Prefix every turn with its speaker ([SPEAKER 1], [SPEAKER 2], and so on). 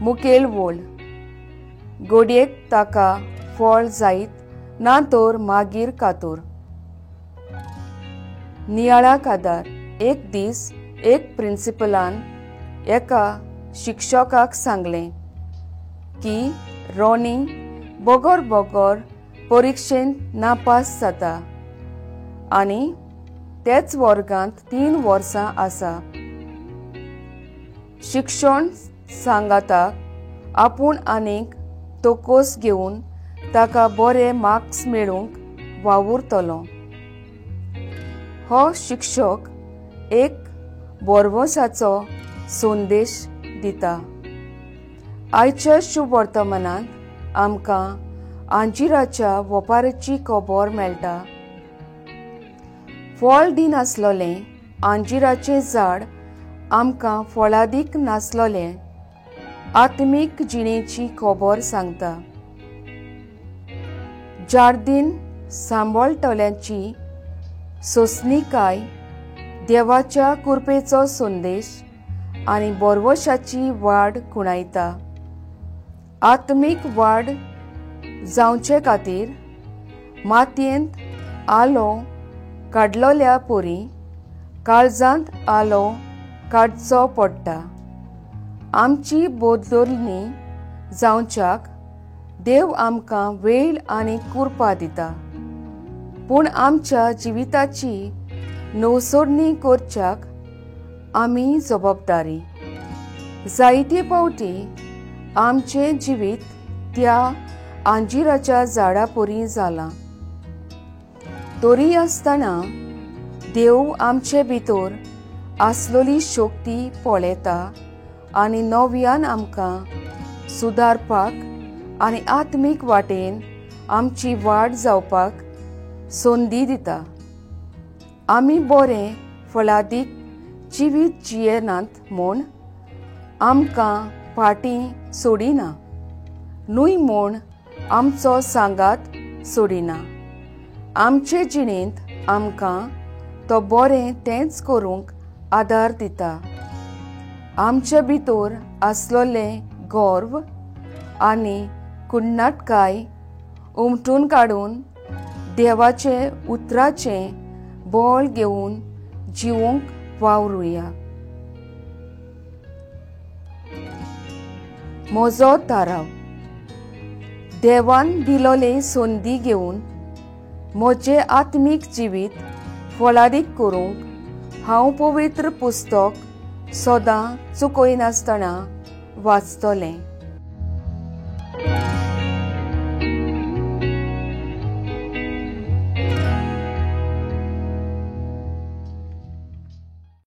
[SPEAKER 1] मुखेल वोल गोडयेक ताका फळ जायत ना तर मागीर कातोर. नियाळा कादार एक दीस एक प्रिंसिपलान एका शिक्षकाक सांगलें की रोनी बोगोर बोगोर परिक्षेंत नापास जाता आनी तेच वर्गांत 3 वर्सां आसा. शिक्षण सांगाताक आपूण आनीक तोकोस घेवन ताका बरे मार्क्स मेळूंक वावुरतलो. हो शिक्षक एक बोरवोसाचो संदेश दिता. आयच्या शुभ वर्तमानांत आमकां अंजिराच्या वेपाराची खबर मेळटा. फळ दिनासलोलें अंजिराचें झाड आमकां फळादीक नासलोलें आत्मीक जिणेची खबर सांगता. जार्दीन सांबाळटल्यांची सोंसणीकाय देवाच्या कृपेचो संदेश आनी बोरवोशाची वाड खुणायता. आत्मीक वाड जावचे खातीर मातयेंत आलो काडलोल्या पोरी काळजांत आलो काडचो पडटा. आमची बोदोलणी जावच्याक देव आमकां वेळ आनी कृपा दिता, पूण आमच्या जिविताची नवसोडणी करच्याक आमी जबाबदारी. जायते फावटी आमचें जिवीत त्या अंजिराच्या झाडा परी जालां. तरी आसतना देव आमचे भितर आसलोली शक्ती पळयता आनी नव्यान आमकां सुदारपाक आनी आत्मीक वाटेन आमची वाड जावपाक संदी दिता. आमी बरें फळादीक जिवीत जियेनात म्हूण आमकां फाटीं सोडिना, न्हय म्हूण आमचो सांगात सोडिना. आमचे जिणेंत आमकां तो बरें तेंच करूंक आदार दिता. आमचे भितर आसलोलें गर्व आनी कुडणाटकाय उमटून काडून देवाचे उतराचें बळ घेवन जिवूंक वावरुया. म्हजो थाराव. देवान दिलोले संदी घेवन म्हजें आत्मीक जिवीत फळादीक करूंक हांव पवित्र पुस्तक सदां चुकयनासतना वाचतलें.